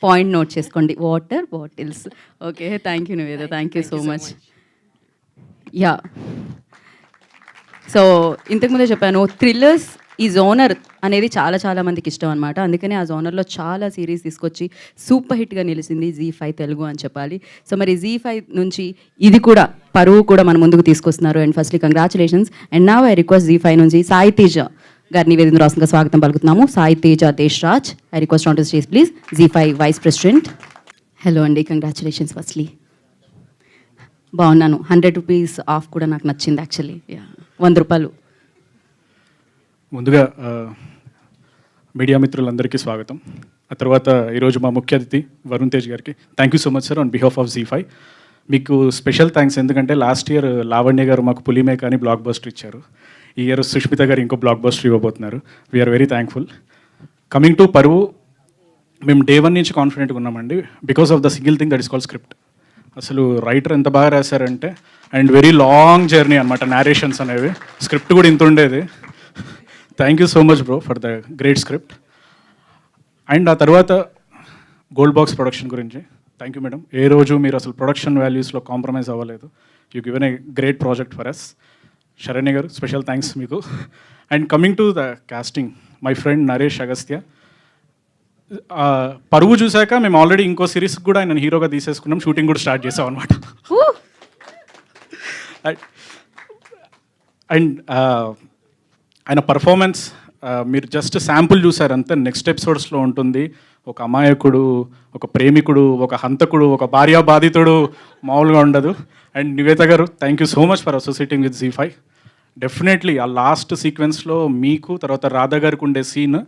పాయింట్ నోట్ చేసుకోండి, water bottles. Okay, thank you Niveda, thank you so much. Yeah, so ఇంతకుముందే చెప్పాను, థ్రిల్లర్స్ ఈ జోనర్ అనేది చాలా చాలా మందికి ఇష్టం అనమాట. అందుకనే ఆ జోనర్లో చాలా సిరీస్ తీసుకొచ్చి సూపర్ హిట్గా నిలిచింది ZEE5 తెలుగు అని చెప్పాలి. సో మరి ZEE5 నుంచి ఇది కూడా, పరువు కూడా మన ముందుకు తీసుకొస్తున్నారు. And firstly congratulations. And now I request ZEE5 నుంచి సాయి తేజ గారిని వేదిక రాష్ట్రంగా స్వాగతం పలుకుతున్నాము. Sai Teja Deshraj, I request on to stage please. ZEE5 vice president. Hello అండి, కంగ్రాచులేషన్స్ ఫస్ట్లీ. బాగున్నాను. 100 రూపీస్ ఆఫ్ కూడా నాకు నచ్చింది యాక్చువల్లీ. 100 రూపాయలు. ముందుగా మీడియా మిత్రులందరికీ స్వాగతం. ఆ తర్వాత ఈరోజు మా ముఖ్య అతిథి వరుణ్ తేజ్ గారికి thank you so much sir on behalf of ZEE5. మీకు స్పెషల్ థ్యాంక్స్, ఎందుకంటే లాస్ట్ ఇయర్ లావణ్య గారు మాకు పులిమే కానీ బ్లాక్ బస్టర్ ఇచ్చారు. ఈ ఇయర్ సుష్మిత గారు ఇంకో బ్లాక్ బస్టర్ ఇవ్వబోతున్నారు. We are very thankful. Coming to Paruvu, మేము డే 1 నుంచి కాన్ఫిడెంట్గా ఉన్నామండి, because of the single thing that is called script. అసలు రైటర్ ఎంత బాగా రాశారంటే, అండ్ వెరీ లాంగ్ జర్నీ అనమాట నేరేషన్స్ అనేవి. స్క్రిప్ట్ కూడా ఇంత ఉండేది. Thank you so much bro for the great script. And ఆ తర్వాత గోల్డ్ బాక్స్ ప్రొడక్షన్ గురించి థ్యాంక్ యూ మేడం. ఏ రోజు మీరు అసలు ప్రొడక్షన్ వాల్యూస్లో కాంప్రమైజ్ అవ్వలేదు. You given a great project for us. Saranya garu special thanks మీకు. And coming to the casting, my friend Naresh Agastya. Paruvu చూశాక మేము ఆల్రెడీ ఇంకో సిరీస్ కూడా ఆయన హీరోగా తీసేసుకున్నాం, షూటింగ్ కూడా స్టార్ట్ చేసాం అనమాట. అండ్ ఆయన పర్ఫార్మెన్స్ మీరు జస్ట్ శాంపుల్ చూసారంతే. నెక్స్ట్ ఎపిసోడ్స్లో ఉంటుంది. ఒక అమాయకుడు, ఒక ప్రేమికుడు, ఒక హంతకుడు, ఒక భార్యా బాధితుడు మామూలుగా ఉండదు. అండ్ నివేత గారు thank you so much for associating with ZEE5. Definitely ఆ లాస్ట్ సీక్వెన్స్లో మీకు తర్వాత రాధా గారికి ఉండే సీన్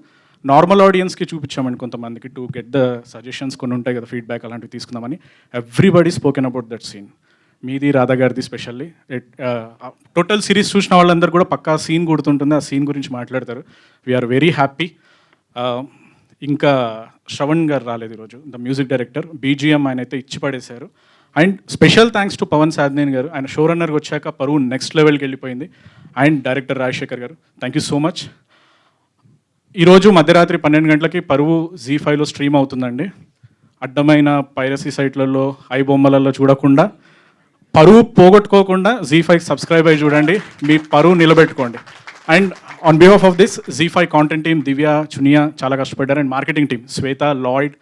నార్మల్ ఆడియన్స్కి చూపించామండి కొంతమందికి, టు గెట్ ద సజెషన్స్ కొన్ని ఉంటాయి కదా, ఫీడ్బ్యాక్ అలాంటివి తీసుకుందామని. Everybody spoken about that scene. మీది రాధా గారిది స్పెషల్లీ. టోటల్ సిరీస్ చూసిన వాళ్ళందరూ కూడా పక్కా సీన్ గుర్తుంటుంది, ఆ సీన్ గురించి మాట్లాడతారు. We are very happy. ఇంకా శ్రవణ్ గారు రాలేదు ఈరోజు, ద మ్యూజిక్ డైరెక్టర్. BGM ఆయన అయితే ఇచ్చి పడేశారు. And special thanks to Pavan సాధ్నేన్ గారు. ఆయన షో రన్నర్కి వచ్చాక పరువు నెక్స్ట్ లెవెల్కి వెళ్ళిపోయింది. అండ్ డైరెక్టర్ రాజశేఖర్ గారు థ్యాంక్ యూ సో మచ్. ఈరోజు మధ్యరాత్రి 12 గంటలకి పరువు ZEE5లో స్ట్రీమ్ అవుతుందండి. అడ్డమైన పైరసీ సైట్లలో, ఐబొమ్మలలో చూడకుండా, పరువు పోగొట్టుకోకుండా ZEE5 సబ్స్క్రైబ్ అయ్యి చూడండి, మీ పరువు నిలబెట్టుకోండి. And on behalf of this ZEE5 content team, Divya, చునియా చాలా కష్టపడ్డారు. And marketing team Shweta, Lloyd,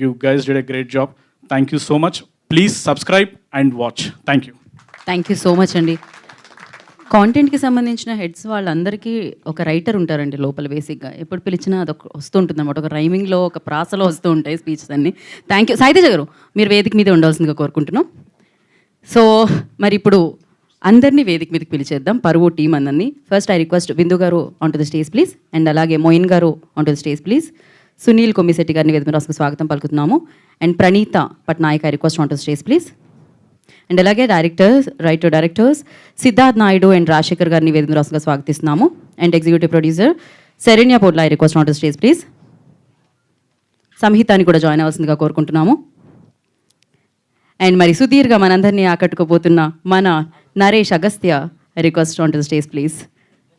you guys did a great job. Thank you so much. Please subscribe and watch. Thank you. Thank you so much అండి. కాంటెంట్కి సంబంధించిన హెడ్స్ వాళ్ళందరికీ ఒక రైటర్ ఉంటారండి లోపల. బేసిక్గా ఎప్పుడు పిలిచినా అదొక వస్తుంటుంది అనమాట, ఒక రైమింగ్లో, ఒక ప్రాసలో వస్తూ ఉంటాయి స్పీచెస్ అన్నీ. Thank you. సాయితేజ గారు మీరు వేదిక మీద ఉండాల్సిందిగా కోరుకుంటున్నాం. సో మరి ఇప్పుడు అందరినీ వేదిక మీదకి పిలిచేద్దాం, పరువు టీం అందరినీ. ఫస్ట్ ఐ రిక్వెస్ట్ బిందు గారు on to the stage please. And అలాగే మోయిన్ గారు on to the stage please. Sunil Kommisetti గారిని వేదిక రాసుకు స్వాగతం పలుకుతున్నాము. And Praneeta Patnaik I request on to the stage please. And అలాగే డైరెక్టర్స్ సిద్ధార్థ్ నాయుడు అండ్ రాజశేఖర్ గారిని వేదిక రాసుగా స్వాగతిస్తున్నాము. And executive producer Saranya Podla I request on to the stage please. సంహితాన్ని కూడా జాయిన్ అవ్వాల్సిందిగా కోరుకుంటున్నాము. అండ్ మరి సుదీర్ఘ మనందరినీ ఆకట్టుకోబోతున్న మన Naresh Agastya request on to the stage please.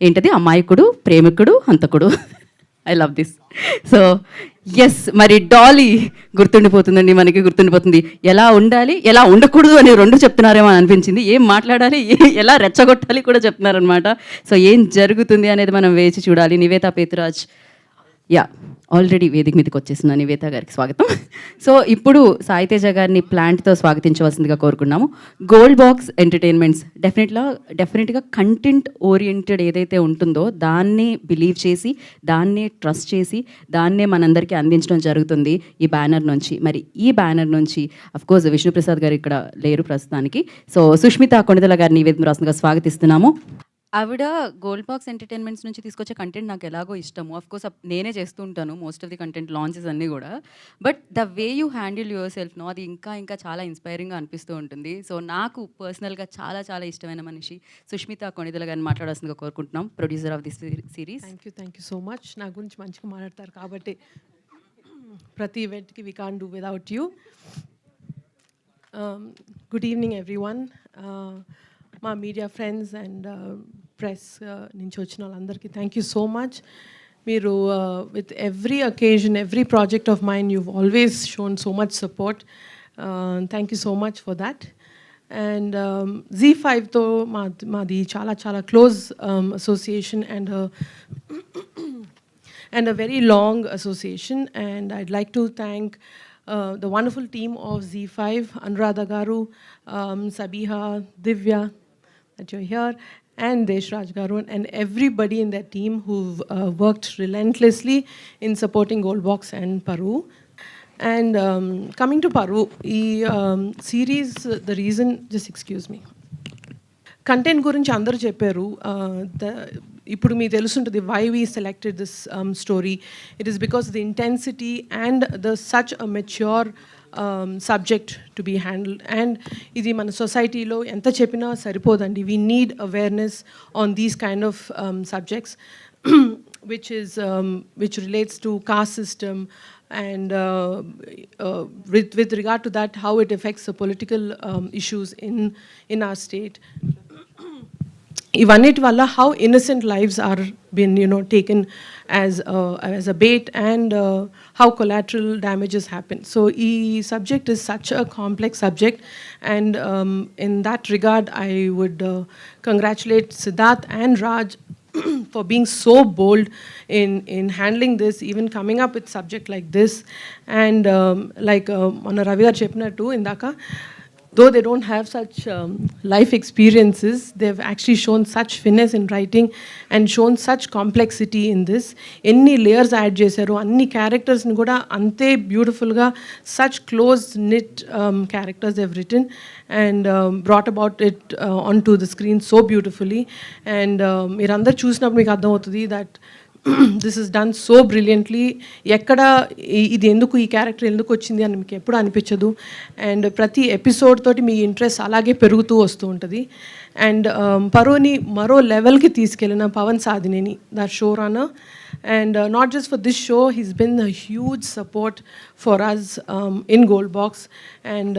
ఏంటది? అమాయకుడు, ప్రేమికుడు, హంతకుడు. I love this. So yes, మరి డాలీ గుర్తుండిపోతుందండి, మనకి గుర్తుండిపోతుంది. ఎలా ఉండాలి, ఎలా ఉండకూడదు అని 2 చెప్తున్నారేమో అని అనిపించింది. ఏం మాట్లాడాలి, ఎలా రెచ్చగొట్టాలి కూడా చెప్తున్నారనమాట. సో ఏం జరుగుతుంది అనేది మనం వేచి చూడాలి. నివేత పేతురాజ్ ఆల్రెడీ వేదిక మీదకి వచ్చేసిన నివేత గారికి స్వాగతం. సో ఇప్పుడు సాయితేజ గారిని ప్లాంట్తో స్వాగతించవలసిందిగా కోరుకున్నాము. గోల్డ్ బాక్స్ ఎంటర్టైన్మెంట్స్ డెఫినెట్గా కంటెంట్ ఓరియంటెడ్ ఏదైతే ఉంటుందో దాన్నే బిలీవ్ చేసి, దాన్నే ట్రస్ట్ చేసి, దాన్నే మనందరికీ అందించడం జరుగుతుంది ఈ బ్యానర్ నుంచి. మరి ఈ బ్యానర్ నుంచి అఫ్కోర్స్ విష్ణుప్రసాద్ గారు ఇక్కడ లేరు ప్రస్తుతానికి. సో సుష్మిత కొణిదల గారిని వేదిక రాష్ట్రంగా స్వాగతిస్తున్నాము. ఆవిడ గోల్డ్ బాక్స్ ఎంటర్టైన్మెంట్స్ నుంచి తీసుకొచ్చే కంటెంట్ నాకు ఎలాగో ఇష్టము. ఆఫ్ కోర్స్ నేనే చేస్తూ ఉంటాను most of the content launches అన్నీ కూడా. But the way you handle yourself no, అది ఇంకా ఇంకా చాలా ఇన్స్పైరింగ్గా అనిపిస్తూ ఉంటుంది. సో నాకు పర్సనల్గా చాలా చాలా ఇష్టమైన మనిషి సుష్మిత కొణిదెల గారిని మాట్లాడాల్సిందిగా కోరుకుంటున్నాం, producer of this series. Thank you so much. నా గురించి మంచిగా మాట్లాడతారు కాబట్టి ప్రతి ఈవెంట్కి we can do without you. Good evening everyone. మా మీడియా ఫ్రెండ్స్ అండ్ ప్రెస్ నుంచి వచ్చిన వాళ్ళందరికీ థ్యాంక్ యూ సో మచ్. మీరు with every occasion, every project of mind you've always shown so much support. Thank you so much for that. And Z5తో మాది చాలా చాలా close association and a very long association, and I'd like to thank the wonderful team of Z5, Anuradha Garu, Sabiha, Divya, that you're here, and Deshraj Garu, and everybody in that team who've worked relentlessly in supporting Goldbox and Paru. And coming to Paru, series, the reason, just excuse me. Content గురించి అందరూ చెప్పారు. ఇప్పుడు మీకు తెలుసుంటుంది why we selected this story. It is because the intensity and the such a mature subject to be handled. And ఇది మన సొసైటీలో ఎంత చెప్పినా సరిపోదండి. We need awareness on these kind of subjects which relates to caste system, and with regard to that, how it affects the political issues in our state. ఇవన్నిటి వల్ల how innocent lives are been taken as a bait, and how collateral damages happen. So ఈ subject is such a complex subject, and in that regard I would congratulate Siddharth and Raj for being so bold in handling this, even coming up with subject like this. And like Mana Ravi garu cheppinattu indaka, though they don't have such life experiences, they've actually shown such finesse in writing and shown such complexity in this. Any layers add chesaru, anni characters ni kuda ante beautiful ga, such close knit characters they've written and brought about it onto the screen so beautifully. And meer andaru chusinapudu meeku ardham avutadi that this is done so brilliantly. ఎక్కడ ఇది ఎందుకు, ఈ క్యారెక్టర్ ఎందుకు వచ్చింది అని మీకు ఎప్పుడు అనిపించదు. అండ్ ప్రతి ఎపిసోడ్ తోటి మీ ఇంట్రెస్ట్ అలాగే పెరుగుతూ వస్తూ ఉంటుంది. అండ్ పరుని మరో లెవెల్కి తీసుకెళ్ళిన Pavan Sadhineni, the show runner. And not just for this show, he's been a huge support for us in Gold Box. And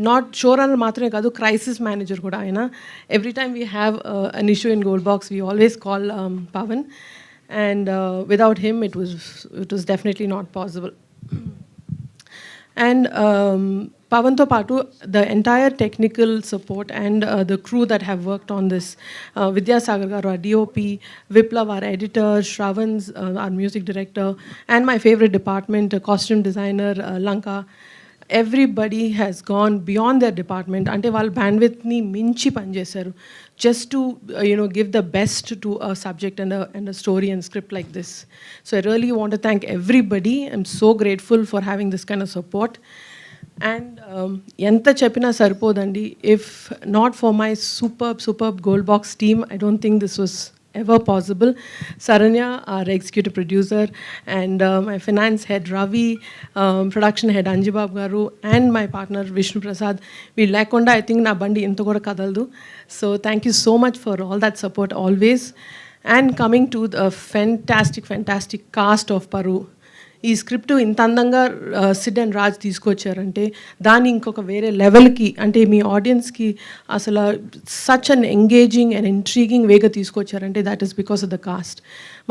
not showrunner matrame kadu, crisis manager kuda ayana. Every time we have an issue in Gold Box, we always call Pavan. And without him, it was definitely not possible. And Pavanto Patu, the entire technical support and the crew that have worked on this, Vidya Sagar garu, our DOP, Viplav, our editor, Shravans, our music director, and my favorite department, costume designer, Lanka. Everybody has gone beyond their department. Ante vaal bandwidth ni minchi panchesaru just to give the best to a subject and a story and script like this. So I really want to thank everybody. I'm so grateful for having this kind of support. And ఎంత చెప్పినా సరిపోదండి. If not for my superb Gold Box team, I don't think this was ever possible. Saranya, our executive producer, and my finance head Ravi, production head Anjibab garu, and my partner Vishnu Prasad. We lekonda I think na bandi inta kuda kadaldu. So thank you so much for all that support always. And coming to the fantastic cast of Paru. ఈ స్క్రిప్ట్ ఇంత అందంగా సిడ్ అండ్ రాజ్ తీసుకొచ్చారంటే దాన్ని ఇంకొక వేరే లెవెల్కి, అంటే మీ ఆడియన్స్కి అసలు such an engaging and intriguing వేగా తీసుకొచ్చారంటే that is because of the cast.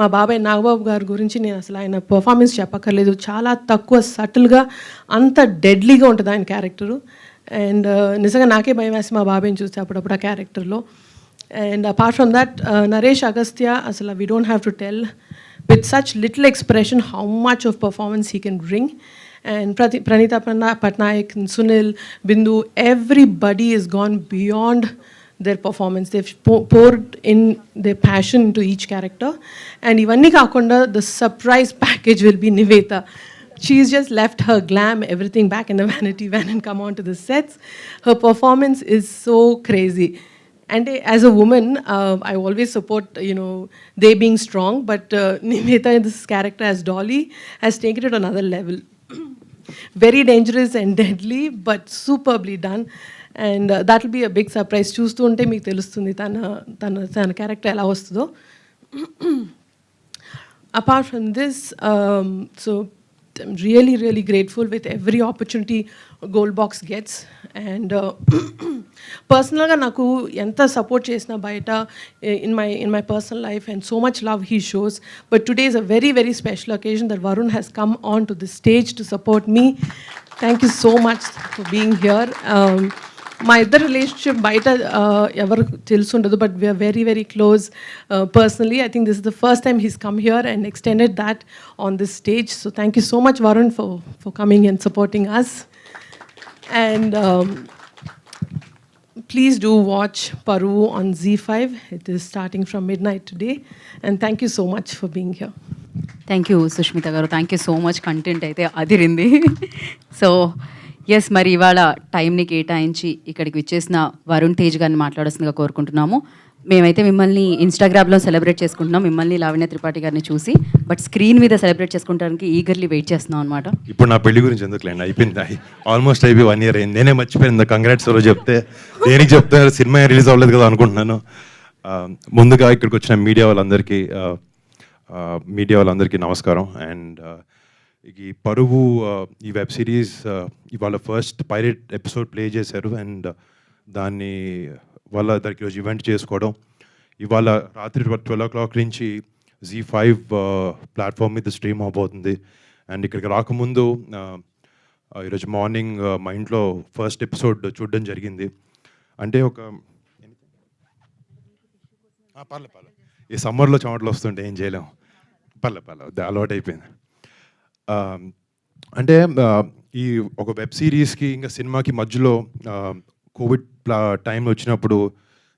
మా బాబాయ్ నాగబాబు గారి గురించి నేను అసలు ఆయన పర్ఫార్మెన్స్ చెప్పక్కర్లేదు. చాలా తక్కువ సటిల్గా అంత డెడ్లీగా ఉంటుంది ఆయన క్యారెక్టరు. అండ్ నిజంగా నాకే భయం వేసి మా బాబాయ్ని చూస్తే అప్పుడప్పుడు ఆ క్యారెక్టర్లో. And apart from that, Naresh Agastya, అసలు we don't have to tell, with such little expression how much of performance he can bring. And Pranita Patnaik and Sunil, Bindu, everybody has gone beyond their performance. They've poured in their passion into each character. And ivanni kaakunda, the surprise package will be Nivetha. She's just left her glam, everything back in the vanity van and come on to the sets. Her performance is so crazy. And as a woman, I always support, they being strong, but Nimita, this character as Dolly, has taken it another level. Very dangerous and deadly, but superbly done. And that will be a big surprise. చూస్తూ ఉంటే మీకు తెలుస్తుంది తన క్యారెక్టర్ ఎలా వస్తుందో. Apart from this, so I'm really, really grateful with every opportunity Gold Box gets. And personally, naku enta support chesina baita in my personal life, and so much love he shows. But today is a very, very special occasion that Varun has come on to the stage to support me. Thank you so much for being here. My other relationship baita evaru telusundadu, but we are very, very close personally. I think this is the first time he's come here and extended that on this stage. So thank you so much, Varun, for coming and supporting us. And please do watch Paru on Z5. It is starting from midnight today. And thank you so much for being here. Thank you Sushmita గారు, thank you so much. Content అయితే అదిరింది. సో ఎస్, మరి ఇవాళ టైంని కేటాయించి ఇక్కడికి విచ్చేసిన వరుణ్ తేజ్ గారిని మాట్లాడాల్సిందిగా కోరుకుంటున్నాము. మేమైతే మిమ్మల్ని ఇన్స్టాగ్రామ్లో సెలబ్రేట్ చేసుకుంటున్నాం, మిమ్మల్ని లావణ్య త్రిపాఠి గారిని చూసి. బట్ స్క్రీన్ మీద సెలబ్రేట్ చేసుకోవడానికి ఈగర్లీ వెయిట్ చేస్తున్నాం అనమాట. ఇప్పుడు నా పెళ్లి గురించి ఎందుకులేండి, అయిపోయింది, ఆల్మోస్ట్ అయిపోయి 1 year అయింది. నేనే మర్చిపోయింది కంగ్రాట్స్ ఎవరో చెప్తే. దేనికి చెప్తారు, సినిమా రిలీజ్ అవ్వలేదు కదా అనుకుంటున్నాను. ముందుగా ఇక్కడికి వచ్చిన మీడియా వాళ్ళందరికీ నమస్కారం. అండ్ ఈ పరువు ఈ వెబ్ సిరీస్ ఇవాళ ఫస్ట్ పైలట్ ఎపిసోడ్ ప్లే చేశారు. అండ్ దాన్ని దానికి ఈరోజు ఈవెంట్ చేసుకోవడం, ఇవాళ రాత్రి 12 o'clock నుంచి Z5 ప్లాట్ఫామ్ మీద స్ట్రీమ్ అవబోతుంది. అండ్ ఇక్కడికి రాకముందు ఈరోజు మార్నింగ్ మా ఇంట్లో ఫస్ట్ ఎపిసోడ్ చూడడం జరిగింది. అంటే పర్లే ఈ సమ్మర్లో చెమటలు వస్తుంటే ఏం చేయలేం, పర్లే అలవాటు అయిపోయింది. అంటే ఈ ఒక వెబ్ సిరీస్కి ఇంకా సినిమాకి మధ్యలో కోవిడ్ టైం వచ్చినప్పుడు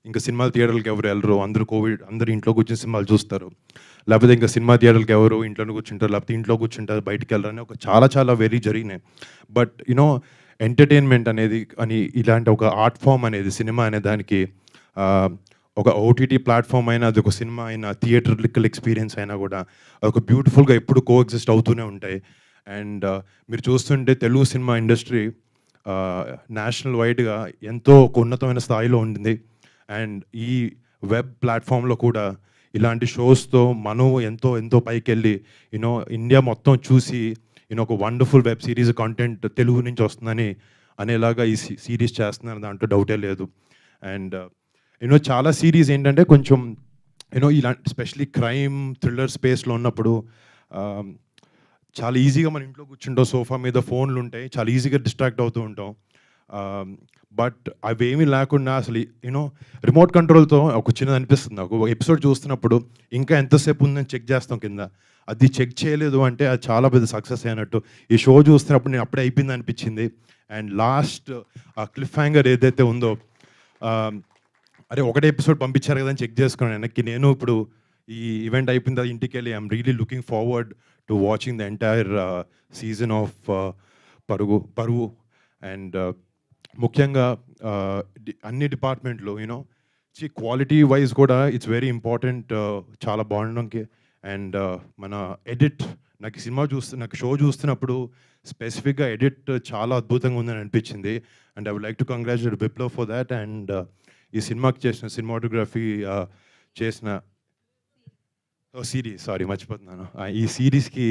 ఇంకా సినిమా థియేటర్లకు ఎవరు వెళ్ళరు, అందరూ ఇంట్లో కూర్చొని సినిమాలు చూస్తారు. లేకపోతే ఇంకా సినిమా థియేటర్కి ఎవరు ఇంట్లోనే కూర్చుంటారు, లేకపోతే ఇంట్లో కూర్చుంటారు, బయటికి వెళ్ళరని చాలా వెరీ జరిగినాయి. బట్ ఎంటర్టైన్మెంట్ అనేది ఇలాంటి ఒక ఆర్ట్ ఫామ్ అనేది, సినిమా అనే దానికి ఒక ఓటీటీ ప్లాట్ఫామ్ అయినా, అది ఒక సినిమా అయినా, థియేటర్లికల్ ఎక్స్పీరియన్స్ అయినా కూడా ఒక బ్యూటిఫుల్గా ఎప్పుడు కోఎగ్జిస్ట్ అవుతూనే ఉంటాయి. అండ్ మీరు చూస్తుంటే తెలుగు సినిమా ఇండస్ట్రీ నేషనల్ వైడ్గా ఎంతో ఒక ఉన్నతమైన స్థాయిలో ఉంటుంది. అండ్ ఈ వెబ్ ప్లాట్ఫామ్లో కూడా ఇలాంటి షోస్తో మనం ఎంతో పైకి వెళ్ళి ఇండియా మొత్తం చూసి ఒక wonderful web series content Telugu నుంచి వస్తుందని అనేలాగా ఈ సిరీస్ చేస్తున్నారు, దాంట్లో డౌటే లేదు. అండ్ చాలా సిరీస్ ఏంటంటే కొంచెం ఇలాంటి స్పెషలీ క్రైమ్ థ్రిల్లర్ స్పేస్లో ఉన్నప్పుడు చాలా ఈజీగా మన ఇంట్లో కూర్చుంటాం, సోఫా మీద ఫోన్లు ఉంటాయి, చాలా ఈజీగా డిస్ట్రాక్ట్ అవుతూ ఉంటాం. బట్ అవేమీ లేకుండా అసలు రిమోట్ కంట్రోల్తో ఒక చిన్నది అనిపిస్తుంది నాకు. ఒక ఎపిసోడ్ చూస్తున్నప్పుడు ఇంకా ఎంతసేపు ఉందని చెక్ చేస్తాం కింద, అది చెక్ చేయలేదు అంటే అది చాలా పెద్ద సక్సెస్ అయినట్టు. ఈ షో చూస్తున్నప్పుడు నేను అప్పుడే అయిపోయింది అనిపించింది. అండ్ లాస్ట్ ఆ క్లిఫ్ హ్యాంగర్ ఏదైతే ఉందో, అరే ఒకటే ఎపిసోడ్ పంపించారు కదా అని చెక్ చేసుకున్నాను వెనక్కి. నేను ఇప్పుడు ఈ ఈవెంట్ అయిపోయిన తర్వాత ఇంటికి వెళ్ళి I'm really looking forward to watching the entire season of Paruvu. And ముఖ్యంగా అన్ని డిపార్ట్మెంట్లో క్వాలిటీ వైజ్ కూడా ఇట్స్ వెరీ ఇంపార్టెంట్, చాలా బాగుండడానికి. అండ్ మన ఎడిట్, నాకు షో చూస్తున్నప్పుడు స్పెసిఫిక్గా ఎడిట్ చాలా అద్భుతంగా ఉందని అనిపించింది. And I would like to congratulate Viplav for that. And ఈ సినిమాకి చేసిన సినిమాటోగ్రఫీ చేసిన మర్చిపోతున్నాను, ఈ సిరీస్కి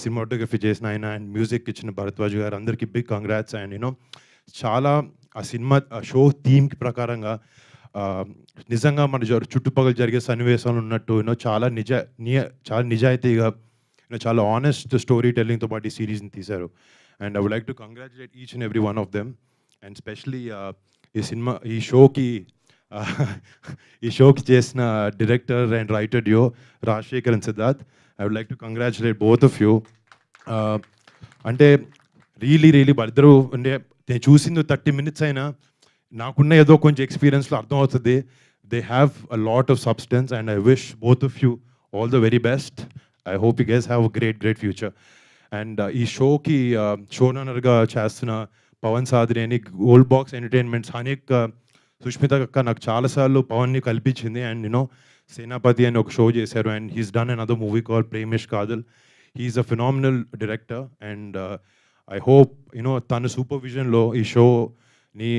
సినిమాటోగ్రఫీ చేసిన ఆయన అండ్ మ్యూజిక్ ఇచ్చిన భరద్వాజ్ గారు, అందరికీ బిగ్ కంగ్రాట్స్. అండ్ చాలా ఆ సినిమా షో థీమ్కి ప్రకారంగా నిజంగా మన చుట్టుపక్కల జరిగే సన్నివేశాలు ఉన్నట్టు చాలా నిజాయితీగా చాలా ఆనెస్ట్ స్టోరీ టెల్లింగ్తో పాటు ఈ సిరీస్ని తీశారు. And I would like to congratulate each and every one of them. And specially ఈ షోకి చేసిన director and writer duo Rajasekhar and Siddharth, I would like to congratulate both of you. అంటే రియలీ వాళ్ళిద్దరూ అంటే నేను చూసింది 30 minutes అయినా నాకున్న ఏదో కొంచెం ఎక్స్పీరియన్స్లో అర్థమవుతుంది. They have a lot of substance and I wish both of you all the very best. I hope you guys have a great future. And ఈ షోకి షో రన్నర్గా చేస్తున్న Pavan Sadhineni, Gold Box Entertainments అనేక సుష్మిత అక్క నాకు చాలాసార్లు పవన్ని కల్పించింది. అండ్ యూనో సేనాపతి అని ఒక షో చేశారు. And he's done another movie call ప్రేమేష్ కాదల్. He's a phenomenal director. And I hope you know తన సూపర్విజన్లో ఈ షోని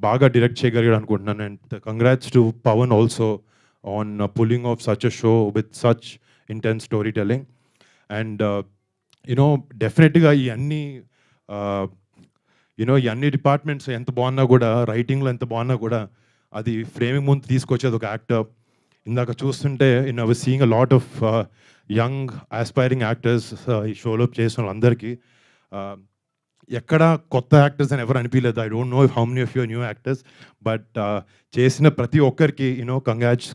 బాగా డైరెక్ట్ చేయగలిగాడు అనుకుంటున్నాను. And congrats to Pavan also on pulling off such a show with such intense storytelling. And you know డెఫినెట్గా ఈ అన్ని డిపార్ట్మెంట్స్ ఎంత బాగున్నా కూడా, రైటింగ్లో ఎంత బాగున్నా కూడా, అది ఫ్రేమింగ్ ముందు తీసుకొచ్చేది ఒక యాక్టర్. ఇందాక చూస్తుంటే I seeing a lot of young aspiring actors ఈ షోలో చేసిన వాళ్ళందరికీ ఎక్కడ కొత్త యాక్టర్స్ అని ఎవరు అనిపించలేదు. I don't know how many of your new actors, but చేసిన ప్రతి ఒక్కరికి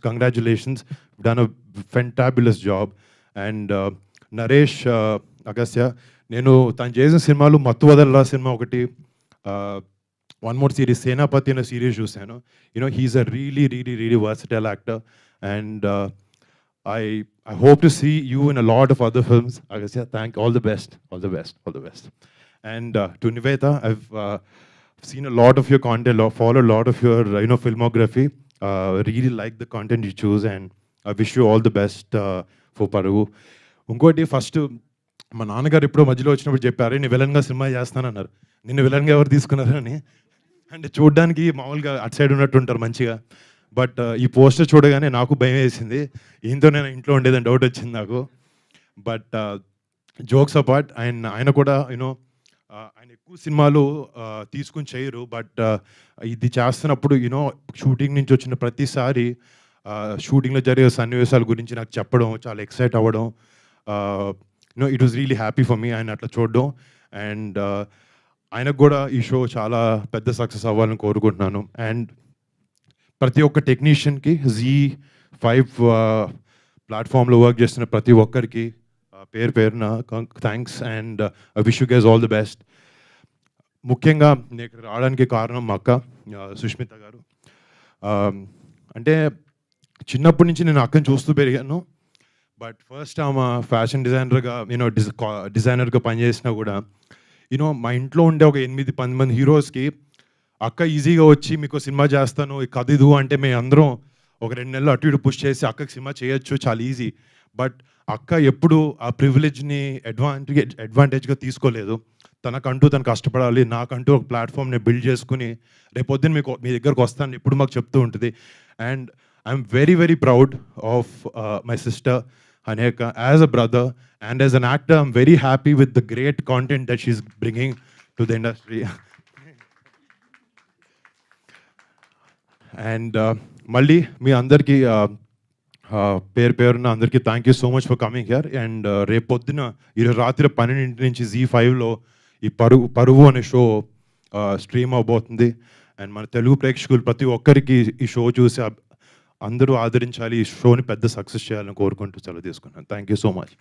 congratulations, done a fantabulous job. And Naresh Agastya, నేను తను చేసిన సినిమాలు మత్తు వదల్లా సినిమా ఒకటి, వన్ మోర్ సిరీస్ సేనాపతి అనే సిరీస్ చూశాను. He's a really versatile actor. And I hope to see you in a lot of other films. Agastya, all the best. And to Nivetha, I've seen a lot of your content, followed a lot of your filmography. Really like the content you choose, and I wish you all the best for Paruvu. ఇంకోటి ఫస్ట్ మా నాన్నగారు ఎప్పుడో మధ్యలో వచ్చినప్పుడు చెప్పారు, నేను విలన్గా సినిమా చేస్తానన్నారు. నిన్ను విలన్గా ఎవరు తీసుకున్నారని. అంటే చూడడానికి మామూలుగా అటు సైడ్ ఉన్నట్టు ఉంటారు మంచిగా, బట్ ఈ పోస్టర్ చూడగానే నాకు భయం వేసింది, ఈయనతో నేను ఇంట్లో ఉండేదని డౌట్ వచ్చింది నాకు. బట్ జోక్స్ అపార్ట్, ఆయన కూడా ఆయన ఎక్కువ సినిమాలు తీసుకుని చేయరు, బట్ ఇది చేస్తున్నప్పుడు షూటింగ్ నుంచి వచ్చిన ప్రతిసారి షూటింగ్లో జరిగే సన్నివేశాల గురించి నాకు చెప్పడం, చాలా ఎక్సైట్ అవ్వడం, it was really happy for me ఆయన అట్లా చూడడం. అండ్ ఆయనకు కూడా ఈ షో చాలా పెద్ద సక్సెస్ అవ్వాలని కోరుకుంటున్నాను. అండ్ ప్రతి ఒక్క టెక్నీషియన్కి, Z5 ప్లాట్ఫామ్లో వర్క్ చేస్తున్న ప్రతి ఒక్కరికి పేరున thanks. And I wish you guys all the best. ముఖ్యంగా నేను ఇక్కడ రావడానికి కారణం మా అక్క సుష్మిత గారు. అంటే చిన్నప్పటి నుంచి నేను అక్కని చూస్తూ పెరిగాను, బట్ ఫస్ట్ ఆమె ఫ్యాషన్ డిజైనర్గా డిజైనర్గా పనిచేసినా కూడా మా ఇంట్లో ఉండే ఒక 8-10 మంది హీరోస్కి అక్క ఈజీగా వచ్చి మీకు సినిమా చేస్తాను, ఈ కథ ఇదు అంటే మేము అందరం ఒక 2 నెలలు అటు ఇటు పుష్ చేసి అక్కకి సినిమా చేయొచ్చు, చాలా ఈజీ. బట్ అక్క ఎప్పుడు ఆ ప్రివిలేజ్ని అడ్వాంటేజ్గా తీసుకోలేదు. తనకంటూ తను కష్టపడాలి, నాకంటూ ఒక ప్లాట్ఫామ్ని బిల్డ్ చేసుకుని రేపొద్దున మీ దగ్గరకు వస్తాను ఇప్పుడు మాకు చెప్తూ ఉంటుంది. And I'm very proud of my sister Aneka as a brother, and as an actor I'm very happy with the great content that she's bringing to the industry. And malli మీ అందరికీ పేరున అందరికీ thank you so much for coming here. And రేపొద్దున ఈరోజు రాత్రి 12 నుంచి Z5లో ఈ పరువు అనే షో స్ట్రీమ్ అవబోతుంది. అండ్ మన తెలుగు ప్రేక్షకులు ప్రతి ఒక్కరికి ఈ షో చూసి అందరూ ఆదరించాలి, ఈ షోని పెద్ద సక్సెస్ చేయాలని కోరుకుంటూ సెలవు తీసుకున్నాను. Thank you so much.